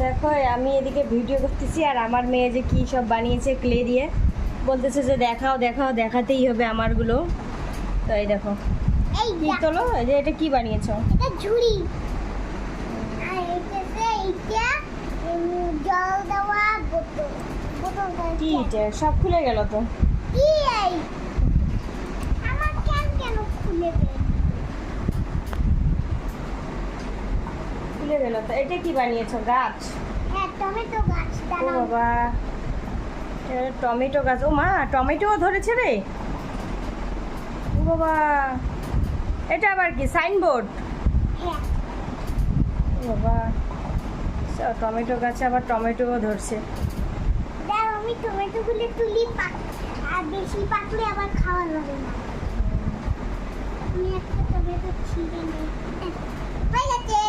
দেখো আমি এদিকে ভিডিও করতেছি আর আমার মেয়ে যে কি সব বানিয়েছে ক্লে দিয়ে, বলতেছে যে দেখাও দেখাও, দেখাতেই হবে আমারগুলো। তো এই দেখো এই কি তোলো, এই যে এটা কি বানিয়েছো? এটা ঝুড়ি আর এইটা জল দেওয়া বোতল কি এটা সব খুলে গেল তো। কি এই আমার কেন খুলে গেল? খুলে গেল তো। এটা কি বানিয়েছো? গাছ? হ্যাঁ টমেটো গাছ ও দাঁড়াও। বাবা, এটা টমেটো গাছ। ও মা, টমেটোও ধরেছে রে। ও বাবা, এটা আবার কি সাইনবোর্ড? হ্যাঁ ও বাবা, টমেটো গাছে আবার টমেটোও ধরছে। দাঁড়াও আমি টমেটোগুলো তুলি আর বেশি পাকলে আবার খাওয়া যাবে না। আমি একটা টমেটো ছিঁড়ে নিই। হয়ে গেছে।